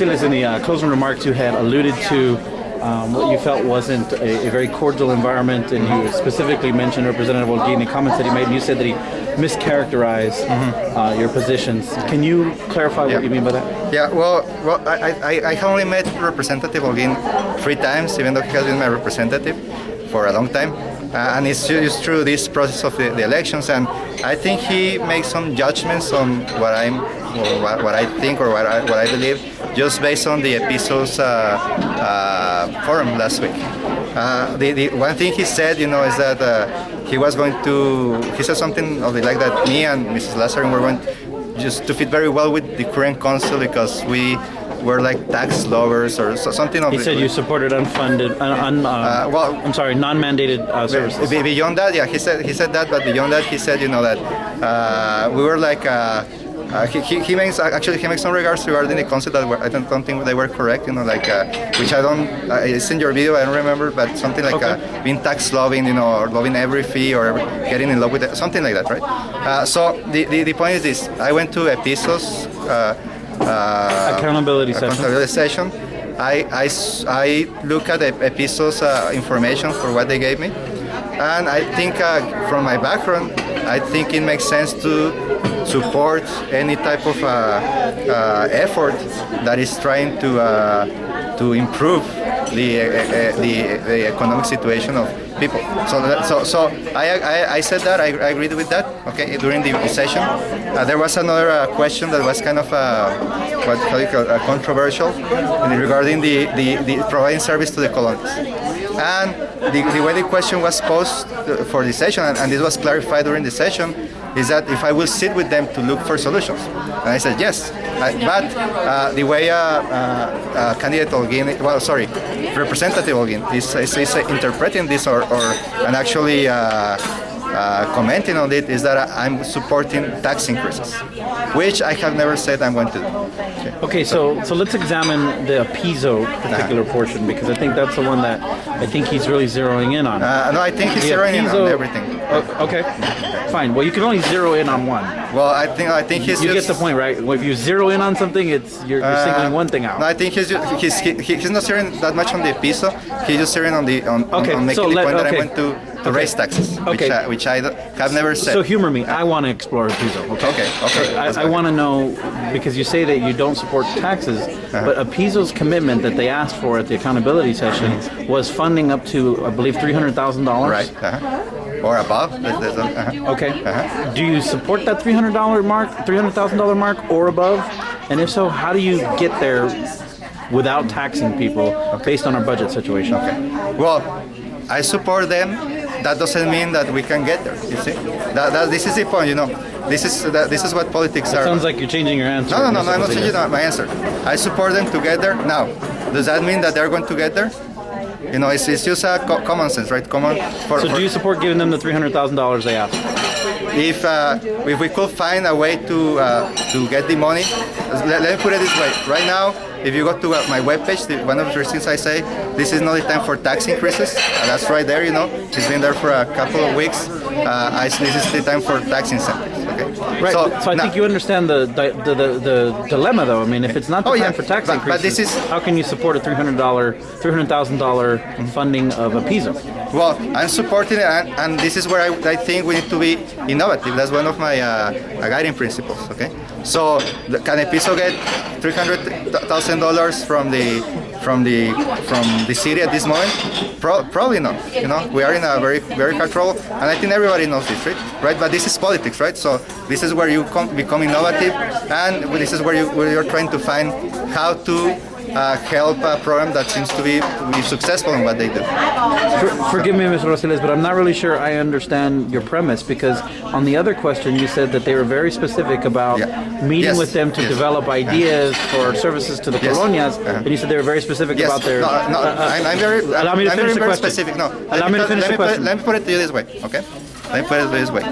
Rosiles, in the closing remarks, you had alluded to what you felt wasn't a very cordial environment, and you specifically mentioned Representative Holguin, the comments that he made, and you said that he mischaracterized your positions. Can you clarify what you mean by that? Yeah, well, I have only met Representative Holguin 3 times, even though he has been my representative for a long time. And it's through this process of the elections, and I think he makes some judgments on what I think or what I believe, just based on the episodes forum last week. The one thing he said, is that he said something of the like that me and Mrs. Lazarin were going just to fit very well with the current council because we were like tax lovers or something of. He said you supported unfunded, non-mandated services. Beyond that, yeah, he said that, but beyond that, he said, that we were like. He makes some regards regarding the concept that I don't think they were correct, which I don't. It's in your video, I don't remember, but something like being tax loving, or loving every fee or getting in love with it, something like that, right? So the point is this: I went to Episo's accountability session. I look at Episo's information for what they gave me, and I think from my background, I think it makes sense to support any type of effort that is trying to improve the economic situation of people. So I said that, I agreed with that. Okay, during the session, there was another question that was kind of controversial regarding the providing service to the colonies. And the way the question was posed for the session, and this was clarified during the session, is that if I will sit with them to look for solutions. And I said yes. But the way candidate Holguin, Representative Holguin is interpreting this and actually commenting on it is that I'm supporting tax increases, which I have never said I'm going to do. Okay, so let's examine the Apiso particular portion, because I think that's the one that I think he's really zeroing in on. No, I think he's zeroing in on everything. Okay, fine. Well, you can only zero in on one. Well, I think he's. You get the point, right? Well, if you zero in on something, you're singling one thing out. No, I think he's not zeroing that much on the Apiso. He's just zeroing on making the point that I went to raise taxes, which I have never said. So humor me. I want to explore Apiso. Okay. I want to know, because you say that you don't support taxes, but Apiso's commitment that they asked for at the accountability session was funding up to, I believe, $300,000. Right. Or above. Okay. Do you support that $300,000 mark, or above? And if so, how do you get there without taxing people based on our budget situation? Okay. Well, I support them. That doesn't mean that we can get there. You see, this is the point. This is what politics are. Sounds like you're changing your answer. No, I'm not changing my answer. I support them to get there. Now, does that mean that they're going to get there? It's just common sense, right? So do you support giving them the $300,000 they asked? If we could find a way to get the money, let me put it this way. Right now, if you go to my webpage, one of the things I say, this is not the time for tax increases. That's right there, It's been there for a couple of weeks. This is the time for tax incentives. Okay. Right. So I think you understand the dilemma, though. I mean, if it's not the time for tax increases, but this is, how can you support a $300,000 funding of Apiso? Well, I'm supporting it, and this is where I think we need to be innovative. That's one of my guiding principles. Okay. So can Apiso get $300,000 from the city at this moment? Probably not. We are in a very, very hard trouble, and I think everybody knows this, right? But this is politics, right? So this is where you become innovative, and this is where you're trying to find how to help a program that seems to be successful in what they do. Forgive me, Mr. Rosiles, but I'm not really sure I understand your premise, because on the other question you said that they were very specific about meeting with them to develop ideas for services to the colonias, and you said they were very specific about their... I'm very specific. Allow me to finish the question. Let me put it to you this way, okay? Let me put it this way.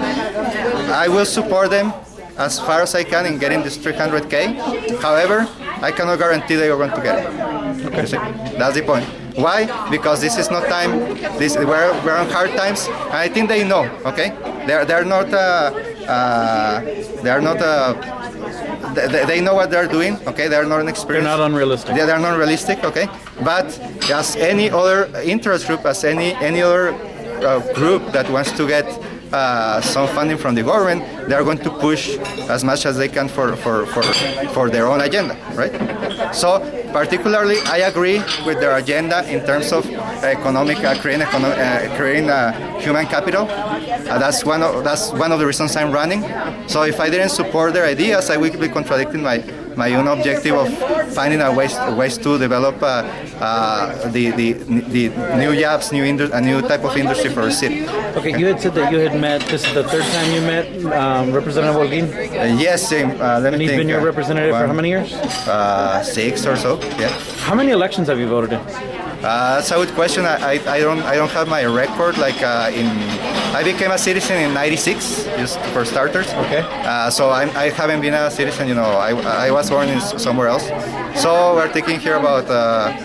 I will support them as far as I can in getting this $300K. However, I cannot guarantee they are going to get it. Okay. That's the point. Why? Because this is not time. We're on hard times, and I think they know. Okay, they're not they know what they're doing. Okay, they're not inexperienced. They're not unrealistic. They're not realistic. Okay, but as any other interest group, as any other group that wants to get some funding from the government, they are going to push as much as they can for their own agenda, right? So particularly, I agree with their agenda in terms of creating human capital. That's one of the reasons I'm running. So if I didn't support their ideas, I would be contradicting my own objective of finding ways to develop the new jobs, a new type of industry for the city. Okay, you had said that you had met. This is the third time you met Representative Holguin. Yes, let me And he's think, been your representative for how many years? 6 or so. Yeah. How many elections have you voted in? That's a good question. I don't have my record. I became a citizen in '96, just for starters. Okay. So I haven't been a citizen. I was born in somewhere else. So we're thinking here about.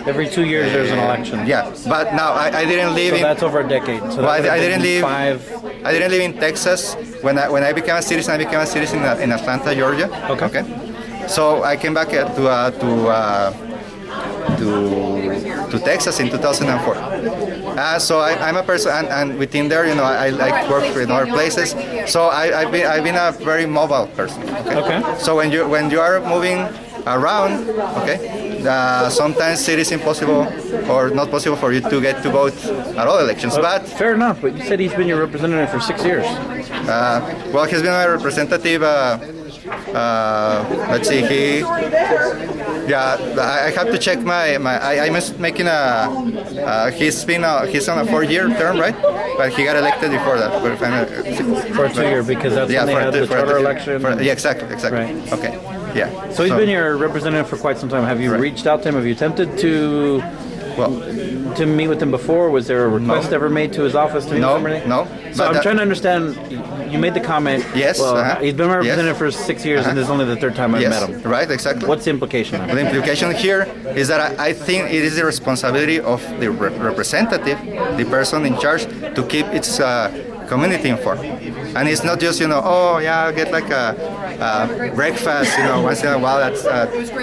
Every 2 years there's an election. Yeah, but now I didn't live So in. that's over a decade. So Well, I that would didn't be live. 5. I didn't live in Texas. When I became a citizen, I became a citizen in Atlanta, Georgia. Okay. So I came back to Texas in 2004. So I'm a person, and within there, I like work in other places. So I've been a very mobile person. Okay. So when you are moving around, okay, sometimes it is impossible or not possible for you to get to vote at all elections. But Fair enough, but you said he's been your representative for 6 years. well, he's been my representative. Let's see, I have to check I'm making he's on a 4-year term, right? But he got elected before that. For a 2 year, because that's when they had the charter election. Yeah, exactly. Right. Okay, yeah. So he's been your representative for quite some time. Have you reached out to him? Have you attempted to meet with him before? Was there a request ever made to his office to meet with him or anything? No. So I'm trying to understand. You made the comment. Yes, he's been my representative for 6 years, and this is only the third time I've met him. Right, exactly. What's the implication of it? The implication here is that I think it is the responsibility of the representative, the person in charge, to keep its community informed. And it's not just, get like a breakfast, once in a while at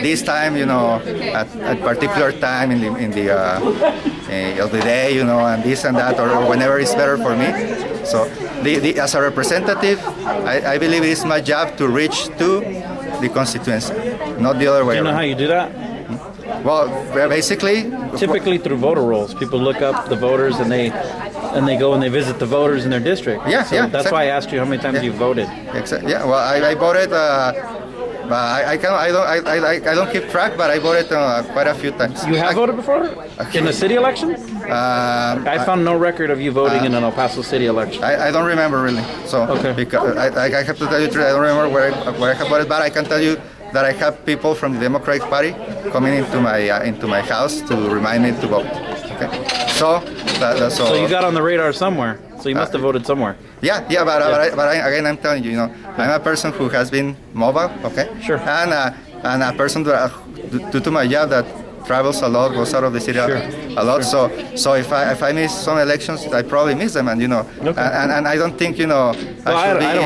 this time, at particular time in the of the day, and this and that, or whenever it's better for me. So as a representative, I believe it is my job to reach to the constituency, not the other way Do you know around. how you do that? Well, basically, Typically through voter rolls. People look up the voters and they go and they visit the voters in their district. Yeah, so yeah, that's why I asked you how many times you voted. Exactly. Yeah. Well, I voted. I don't keep track, but I voted quite a few times. You have voted before? In a city election? I found no record of you voting in an El Paso city election. I don't remember really. So Okay. because I have to tell you the truth, I don't remember where I have voted, but I can tell you that I have people from the Democratic Party coming into my house to remind me to vote. Okay. So that's all. So you got on the radar somewhere. So you must have voted somewhere. Yeah, but again, I'm telling you, I'm a person who has been mobile, okay? Sure. And a person that, due to my job that travels a lot, goes out of the city a lot. Sure. So if I miss some elections, I probably miss them, and and I don't think I don't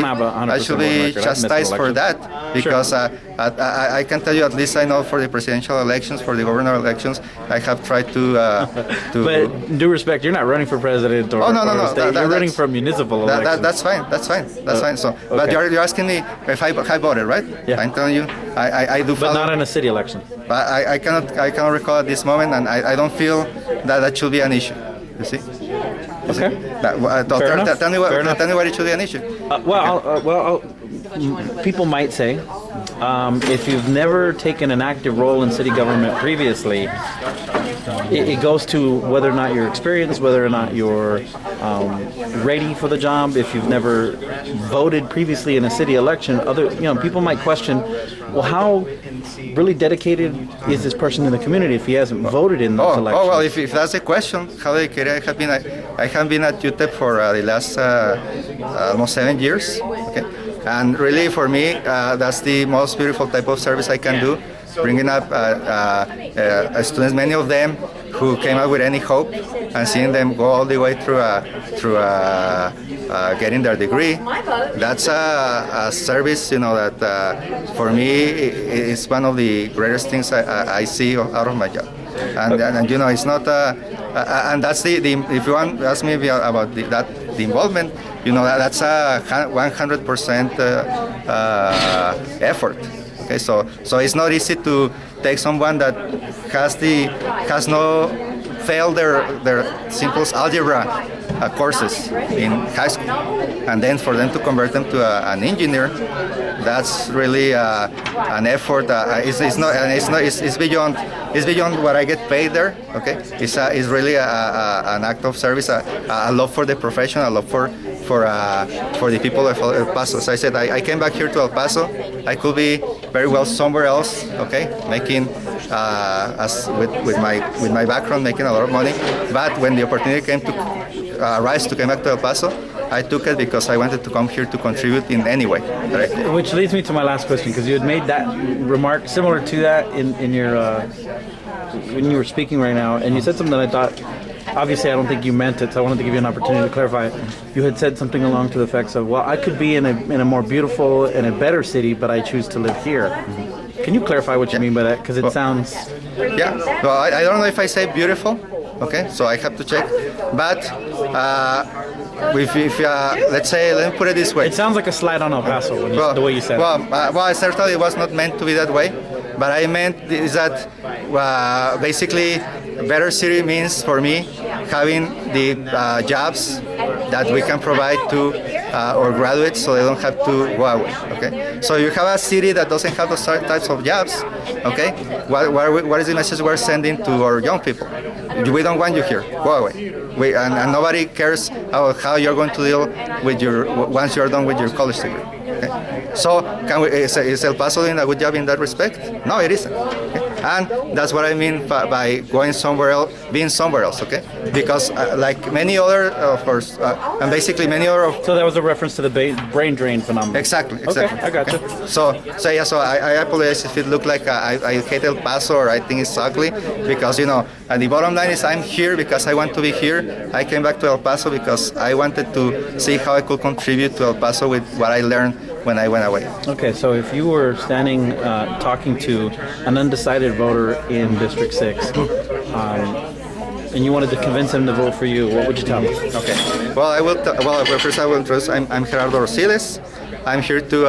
have 100% I should be record. I've missed chastised for elections. that because I can tell you, at least I know for the presidential elections, for the governor elections, I have tried to. But in due respect, you're not running for president or, Oh, no. or state. You're running for municipal elections. That's fine. That's fine. So, but you're asking me if I voted, right? Yeah. I'm telling you, I do. But not in a city election. But I cannot recall at this moment, and I don't feel that should be an issue. You see? Okay. Tell me what it should be an issue. People might say, if you've never taken an active role in city government previously, it goes to whether or not you're experienced, whether or not you're ready for the job. If you've never voted previously in a city election, people might question, well, how really dedicated is this person in the community if he hasn't voted in those elections? Oh well, if that's the question, how dedicated I have been at UTEP for the last almost 7 years. Okay. And really, for me, that's the most beautiful type of service I can do, bringing up students, many of them who came out with any hope, and seeing them go all the way through getting their degree. That's a service, that for me is one of the greatest things I see out of my job. And it's not, and that's the if you want to ask me about the involvement, that's a 100% effort. Okay, so it's not easy to take someone that has no failed their simple algebra courses in high school, and then for them to convert them to an engineer, that's really an effort. It's beyond what I get paid there. Okay, it's really an act of service, a love for the profession, a love for the people of El Paso. So I said I came back here to El Paso. I could be very well somewhere else. Okay, making as with my background, making a lot of money. But when the opportunity came to arise to come back to El Paso, I took it because I wanted to come here to contribute in any way. Right? Which leads me to my last question, because you had made that remark similar to that in your when you were speaking right now, and you said something that I thought, obviously I don't think you meant it, so I wanted to give you an opportunity to clarify it. You had said something along to the effects of, well, I could be in a more beautiful and a better city, but I choose to live here. Mm-hmm. Can you clarify what you mean by that? Because it sounds... Yeah, well, I don't know if I say beautiful, okay, so I have to check, but if let's say, let me put it this way. It sounds like a slide on El Paso, the way you said it. Well, certainly it was not meant to be that way, but I meant is that basically better city means for me having the jobs that we can provide to our graduates, so they don't have to go away. Okay, so you have a city that doesn't have those types of jobs. Okay, what is the message we're sending to our young people? We don't want you here. Go away. And nobody cares about how you're going to deal with once you're done with your college degree. Okay? So is El Paso doing a good job in that respect? No, it isn't. Okay? And that's what I mean by going somewhere else, being somewhere else, okay? Because like many other, of course, and basically many other... So that was a reference to the brain drain phenomenon. Exactly. Okay, I got you. Okay? So I apologize if it looked like I hate El Paso or I think it's ugly, because, and the bottom line is I'm here because I want to be here. I came back to El Paso because I wanted to see how I could contribute to El Paso with what I learned when I went away. Okay, so if you were standing talking to an undecided voter in District 6, and you wanted to convince him to vote for you, what would you tell him? Okay. Well, first I will introduce. I'm Gerardo Rosiles. I'm here to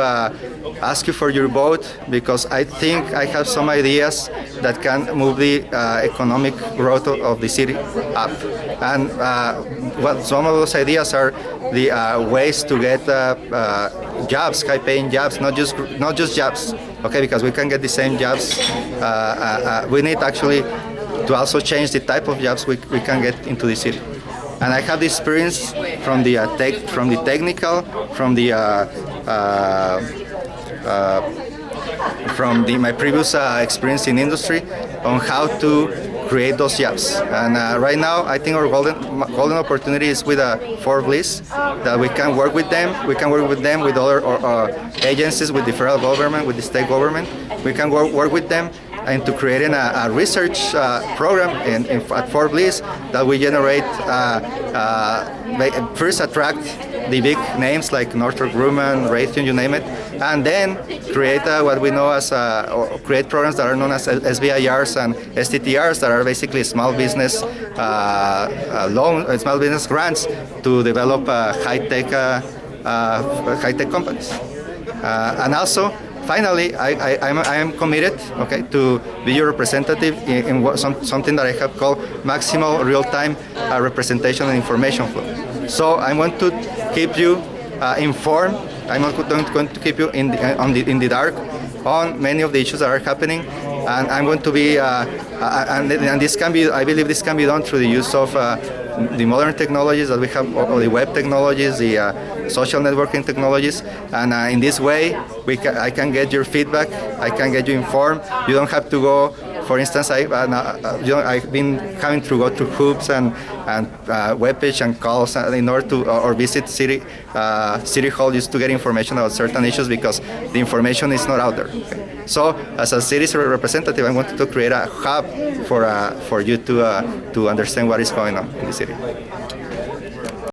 ask you for your vote because I think I have some ideas that can move the economic growth of the city up. And some of those ideas are the ways to get jobs, high-paying jobs, not just jobs. Okay, because we can get the same jobs. We need actually to also change the type of jobs we can get into the city. And I have the experience from the technical, my previous experience in industry on how to create those jobs. And right now, I think our golden opportunity is with Forbes, that we can work with them. We can work with them with other agencies, with the federal government, with the state government. We can work with them into creating a research program at Forbes that we generate, first attract the big names like Northrop Grumman, Raytheon, you name it, and then create what we know as create programs that are known as SBIRs and STTRs, that are basically small business small business grants to develop high-tech companies, and also. Finally, I am committed, okay, to be your representative in something that I have called maximal real-time representation and information flow. So I want to keep you informed. I'm not going to keep you in the dark on many of the issues that are happening, and I'm going to be and this can be. I believe this can be done through the use of the modern technologies that we have, or the web technologies, the social networking technologies, and in this way I can get your feedback, I can get you informed. You don't have to go For instance, I've been having to go to hoops and webpage and calls in order to or visit city hall just to get information about certain issues because the information is not out there. Okay? So, as a city representative, I wanted to create a hub for you to understand what is going on in the city.